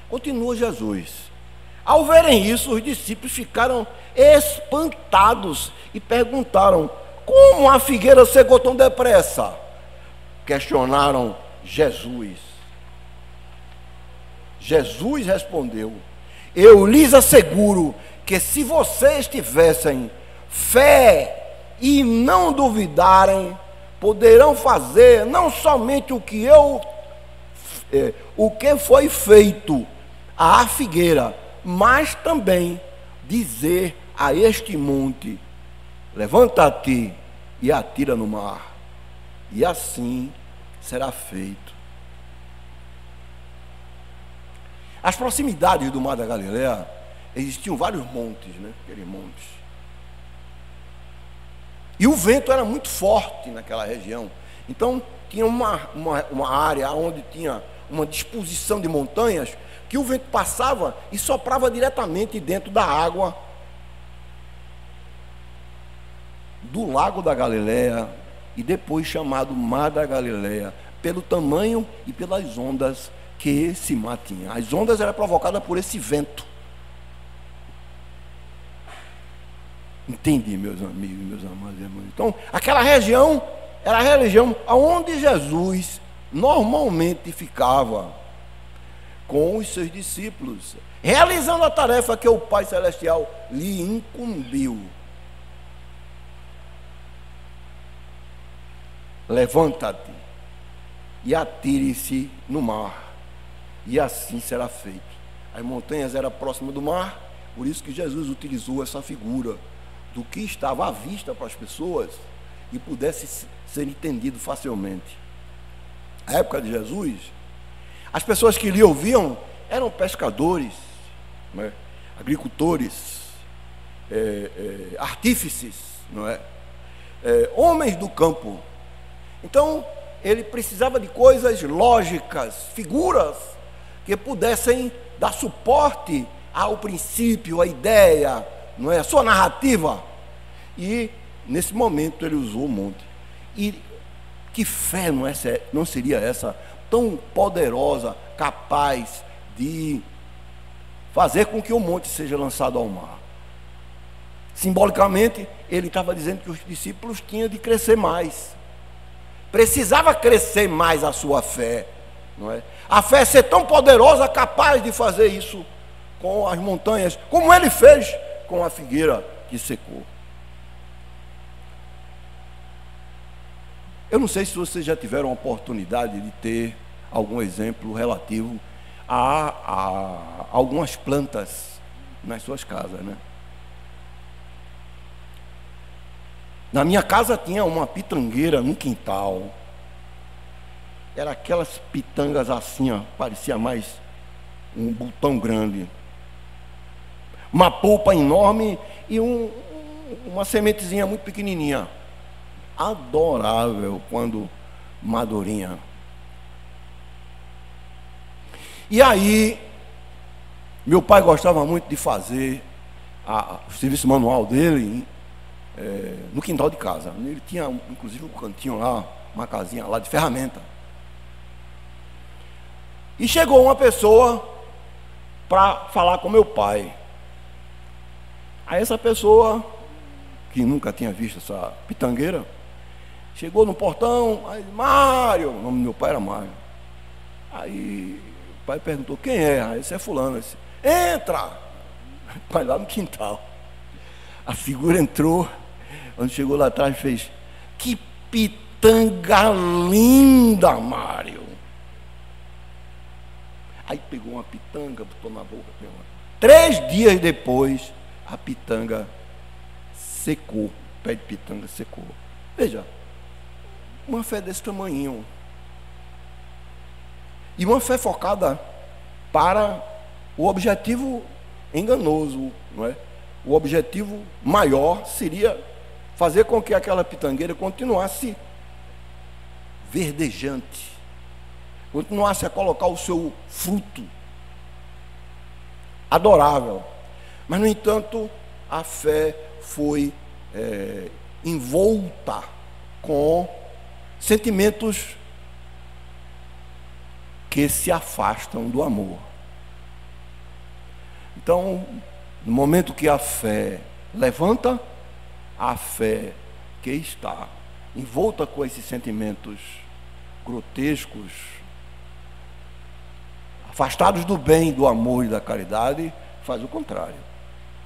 Continua Jesus. Ao verem isso, os discípulos ficaram espantados e perguntaram: como a figueira secou tão depressa? Questionaram Jesus. Jesus respondeu: eu lhes asseguro que se vocês tivessem fé e não duvidarem, poderão fazer não somente o que foi feito à figueira, mas também dizer a este monte: levanta-te e atira no mar, e assim será feito. As proximidades do Mar da Galileia, existiam vários montes, né? Aqueles montes. E o vento era muito forte naquela região. Então, tinha uma área onde tinha uma disposição de montanhas, que o vento passava e soprava diretamente dentro da água do Lago da Galileia, e depois chamado Mar da Galileia, pelo tamanho e pelas ondas que esse mar tinha. As ondas eram provocadas por esse vento. Entende, meus amigos, meus amados irmãos? Então, aquela região era a região onde Jesus normalmente ficava com os seus discípulos, realizando a tarefa que o Pai Celestial lhe incumbiu. Levanta-te e atire-se no mar, e assim será feito. as montanhas eram próximas do mar, por isso que Jesus utilizou essa figura do que estava à vista para as pessoas e pudesse ser entendido facilmente. Na época de Jesus, as pessoas que lhe ouviam eram pescadores, né? Agricultores, artífices, não é? Homens do campo. Então, ele precisava de coisas lógicas, figuras que pudessem dar suporte ao princípio, à ideia, não é? A sua narrativa. E nesse momento ele usou um monte. E que fé não seria essa tão poderosa, capaz de fazer com que o monte seja lançado ao mar? Simbolicamente, ele estava dizendo que os discípulos tinham de crescer mais. Precisava crescer mais a sua fé, não é? A fé ser tão poderosa, capaz de fazer isso com as montanhas, como ele fez com a figueira que secou. Eu não sei se vocês já tiveram a oportunidade de ter algum exemplo relativo a algumas plantas nas suas casas, né? Na minha casa tinha uma pitangueira no quintal. Era aquelas pitangas assim, ó, parecia mais um botão grande. Uma polpa enorme e uma sementezinha muito pequenininha. Adorável quando madurinha. E aí, meu pai gostava muito de fazer o serviço manual dele no quintal de casa. Ele tinha, inclusive, um cantinho lá, uma casinha lá de ferramenta. E chegou uma pessoa para falar com meu pai. Aí essa pessoa, que nunca tinha visto essa pitangueira, chegou no portão, aí, Mário, o nome do meu pai era Mário. Aí o pai perguntou, quem é? Aí esse é fulano. Disse, entra! O pai lá no quintal. A figura entrou, quando chegou lá atrás fez, que pitanga linda, Mário! Aí pegou uma pitanga, botou na boca. 3 dias depois, a pitanga secou. O pé de pitanga secou. Veja, uma fé desse tamanho. E uma fé focada para o objetivo enganoso, não é? O objetivo maior seria fazer com que aquela pitangueira continuasse verdejante, continuasse a colocar o seu fruto adorável. Mas, no entanto, a fé foi envolta com sentimentos que se afastam do amor. Então, no momento que a fé levanta, a fé que está envolta com esses sentimentos grotescos, afastados do bem, do amor e da caridade, faz o contrário.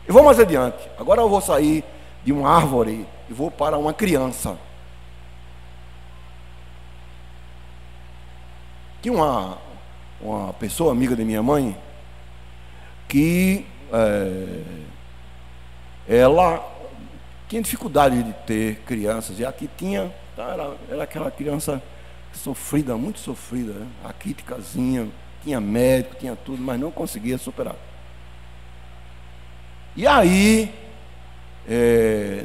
Eu vou mais adiante. Agora eu vou sair de uma árvore e vou para uma criança. Tinha uma pessoa amiga de minha mãe que ela tinha dificuldade de ter crianças, e aqui tinha, era aquela criança sofrida, muito sofrida, né? Raquíticazinha, tinha médico, tinha tudo, mas não conseguia superar. E aí,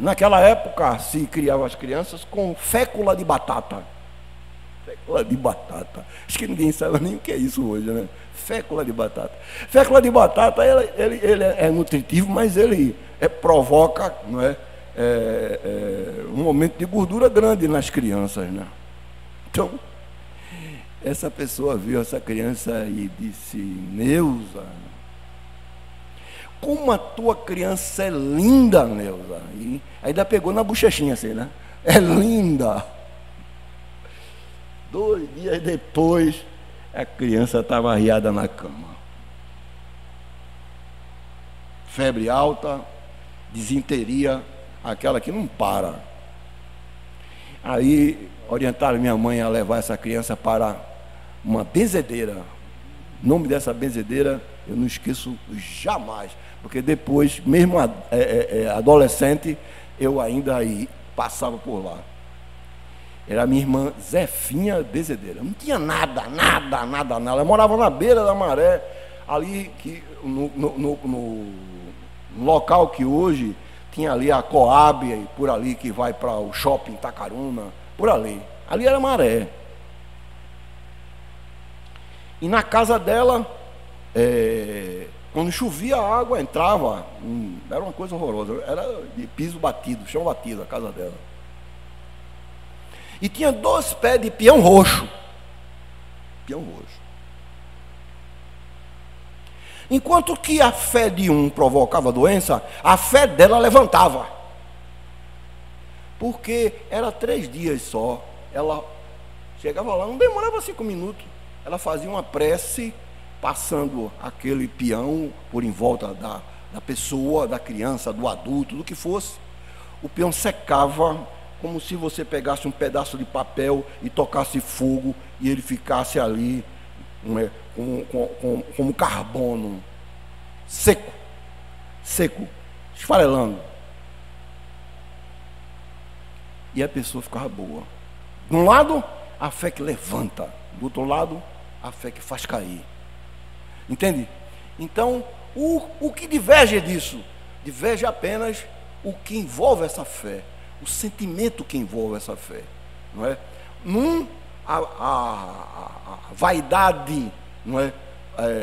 naquela época, se criavam as crianças com fécula de batata. Fécula de batata. Acho que ninguém sabe nem o que é isso hoje, né? Fécula de batata. Fécula de batata, ele é nutritivo, mas ele provoca, não é? Um momento de gordura grande nas crianças, né? Então, essa pessoa viu essa criança e disse, Neuza, como a tua criança é linda, Neuza. E ainda pegou na bochechinha assim, né? É linda. 2 dias depois, a criança estava arriada na cama. Febre alta, disenteria, aquela que não para. Aí orientaram minha mãe a levar essa criança para uma benzedeira. O nome dessa benzedeira Eu não esqueço jamais, porque depois, mesmo adolescente, eu ainda aí passava por lá. Era a minha irmã Zefinha Bezedeira. Não tinha nada. Ela morava na beira da maré, ali no local que hoje tinha ali a Coab, por ali que vai para o shopping Itacaruna, por ali. Ali era maré. E na casa dela, quando chovia a água entrava, era uma coisa horrorosa, era de piso batido, chão batido a casa dela. E tinha 2 pés de pião roxo. Enquanto que a fé de um provocava doença, a fé dela levantava. Porque era 3 dias só. Ela chegava lá, não demorava 5 minutos. Ela fazia uma prece, passando aquele peão por em volta da pessoa, da criança, do adulto, do que fosse. O peão secava, como se você pegasse um pedaço de papel e tocasse fogo e ele ficasse ali como carbono, seco, esfarelando. E a pessoa ficava boa. De um lado, a fé que levanta. Do outro lado, a fé que faz cair. Entende? Então, o que diverge disso? Diverge apenas o que envolve essa fé. O sentimento que envolve essa fé, não é? A vaidade, não é?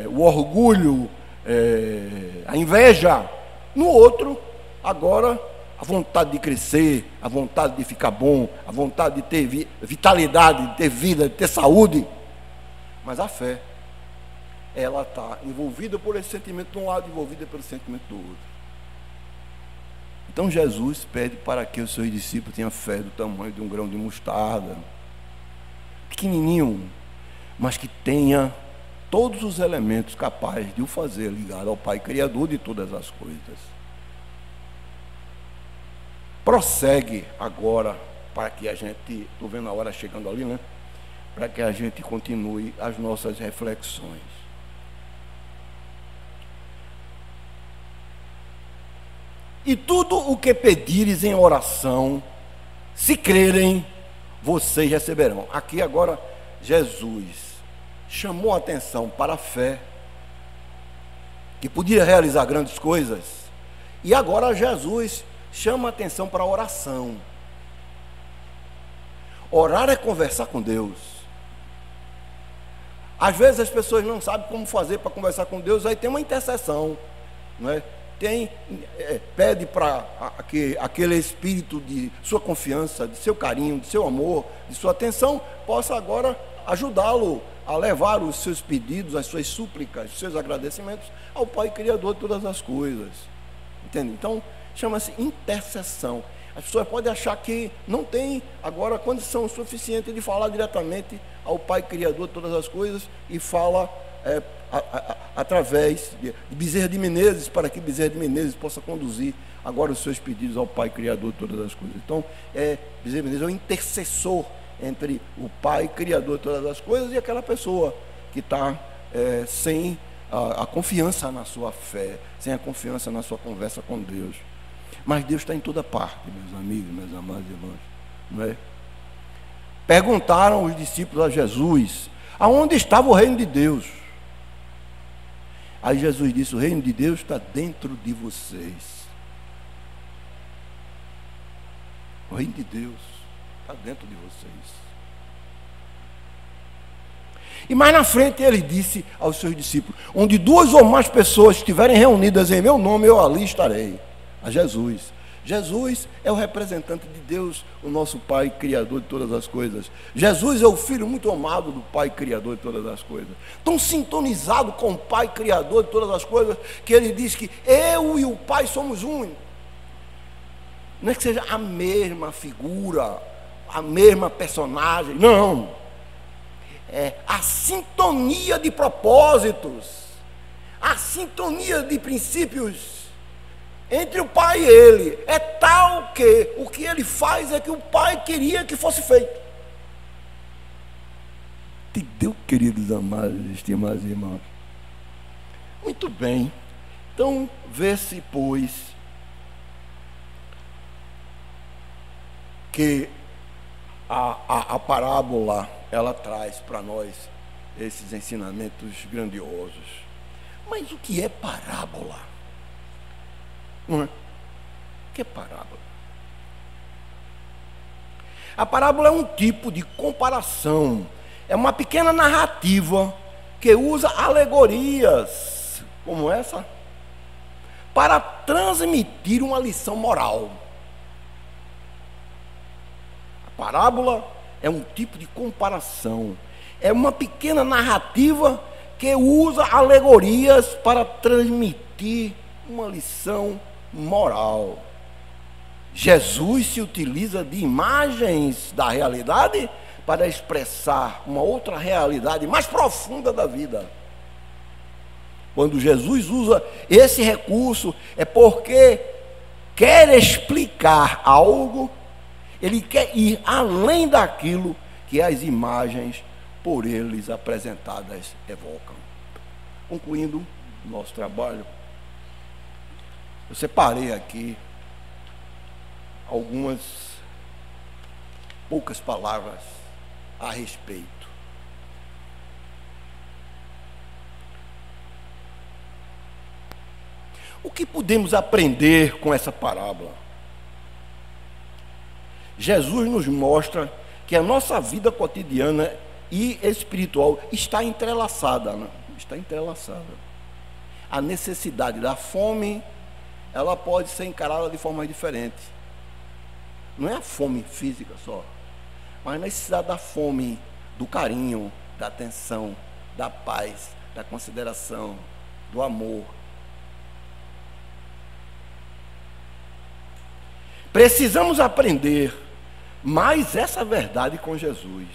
O orgulho, a inveja. No outro, agora, a vontade de crescer, a vontade de ficar bom, a vontade de ter vitalidade, de ter vida, de ter saúde. Mas a fé, ela está envolvida por esse sentimento de um lado, envolvida pelo sentimento do outro. Então Jesus pede para que os seus discípulos tenham fé do tamanho de um grão de mostarda, pequenininho, mas que tenha todos os elementos capazes de o fazer ligado ao Pai Criador de todas as coisas. Prossegue agora, para que a gente, estou vendo a hora chegando ali, né? Para que a gente continue as nossas reflexões. E tudo o que pedires em oração, se crerem, vocês receberão. Aqui agora, Jesus chamou a atenção para a fé, que podia realizar grandes coisas. E agora Jesus chama a atenção para a oração. Orar é conversar com Deus. Às vezes as pessoas não sabem como fazer para conversar com Deus, aí tem uma intercessão, não é? Pede para aquele espírito de sua confiança, de seu carinho, de seu amor, de sua atenção, possa agora ajudá-lo a levar os seus pedidos, as suas súplicas, os seus agradecimentos ao Pai Criador de todas as coisas. Entende? Então, chama-se intercessão. As pessoas podem achar que não tem agora condição suficiente de falar diretamente ao Pai Criador de todas as coisas e fala através de Bezerra de Menezes, para que Bezerra de Menezes possa conduzir agora os seus pedidos ao Pai Criador de todas as coisas. Então, Bezerra de Menezes é o intercessor entre o Pai Criador de todas as coisas e aquela pessoa que está sem a confiança na sua fé, sem a confiança na sua conversa com Deus. Mas Deus está em toda parte, meus amigos, meus amados irmãos, não é? Perguntaram os discípulos a Jesus: aonde estava o reino de Deus? Aí Jesus disse: o reino de Deus está dentro de vocês. O reino de Deus está dentro de vocês. E mais na frente ele disse aos seus discípulos: onde 2 ou mais pessoas estiverem reunidas em meu nome, eu ali estarei. A Jesus. Jesus é o representante de Deus, o nosso Pai Criador de todas as coisas. Jesus é o Filho muito amado do Pai Criador de todas as coisas. Tão sintonizado com o Pai Criador de todas as coisas, que ele diz que eu e o Pai somos um. Não é que seja a mesma figura, a mesma personagem, não. É a sintonia de propósitos, a sintonia de princípios entre o Pai e ele é tal que o que ele faz é que o Pai queria que fosse feito. Entendeu, queridos amados, estimados irmãos? Muito bem. Então, vê-se, pois, que a parábola, ela traz para nós esses ensinamentos grandiosos. Mas o que é parábola? Não é? O que é parábola? A parábola é um tipo de comparação, é uma pequena narrativa que usa alegorias, como essa, para transmitir uma lição moral. A parábola é um tipo de comparação, é uma pequena narrativa que usa alegorias para transmitir uma lição moral. Jesus se utiliza de imagens da realidade para expressar uma outra realidade mais profunda da vida. Quando Jesus usa esse recurso, é porque quer explicar algo, ele quer ir além daquilo que as imagens por eles apresentadas evocam. Concluindo o nosso trabalho, eu separei aqui algumas poucas palavras a respeito. O que podemos aprender com essa parábola? Jesus nos mostra que a nossa vida cotidiana e espiritual está entrelaçada, né? Está entrelaçada. A necessidade da fome, ela pode ser encarada de forma diferente. Não é a fome física só, mas a necessidade da fome, do carinho, da atenção, da paz, da consideração, do amor. Precisamos aprender mais essa verdade com Jesus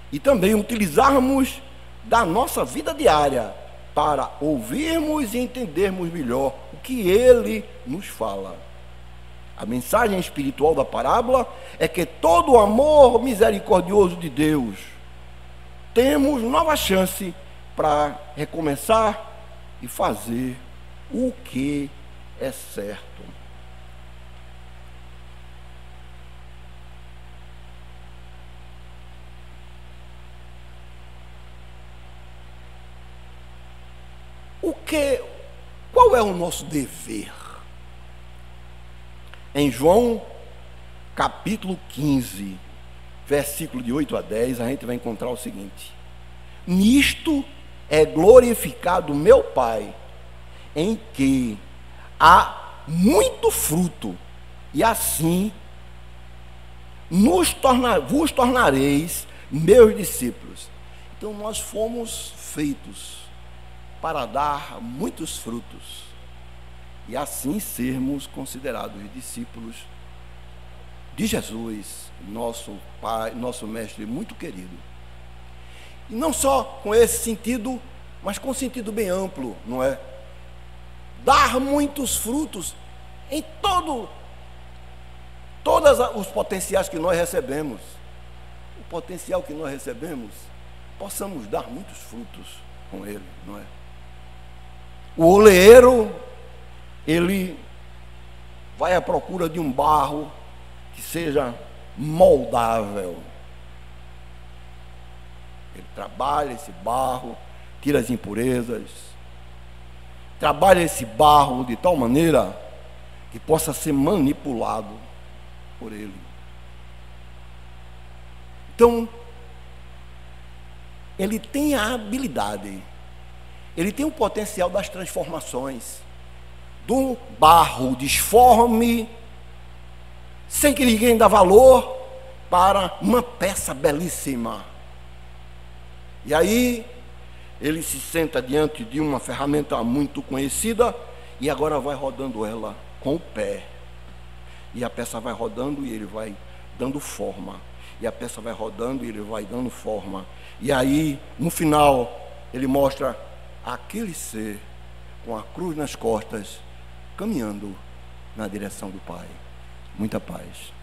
e também utilizarmos da nossa vida diária para ouvirmos e entendermos melhor o que Ele nos fala. A mensagem espiritual da parábola é que todo o amor misericordioso de Deus, temos nova chance para recomeçar e fazer o que é certo. Qual é o nosso dever? Em João, capítulo 15, versículo de 8 a 10, a gente vai encontrar o seguinte: nisto é glorificado meu Pai, em que há muito fruto, e assim vos tornareis meus discípulos. Então nós fomos feitos para dar muitos frutos e assim sermos considerados discípulos de Jesus, nosso Pai, nosso Mestre muito querido. E não só com esse sentido, mas com um sentido bem amplo, não é? Dar muitos frutos em todos os potenciais que nós recebemos. O potencial que nós recebemos, possamos dar muitos frutos com ele, não é? O oleiro, ele vai à procura de um barro que seja moldável. Ele trabalha esse barro, tira as impurezas, trabalha esse barro de tal maneira que possa ser manipulado por ele. Então, ele tem a habilidade, ele tem o potencial das transformações, do barro disforme, sem que ninguém dá valor, para uma peça belíssima. E aí, ele se senta diante de uma ferramenta muito conhecida e agora vai rodando ela com o pé. E a peça vai rodando e ele vai dando forma. E a peça vai rodando e ele vai dando forma. E aí, no final, ele mostra aquele ser com a cruz nas costas, caminhando na direção do Pai. Muita paz.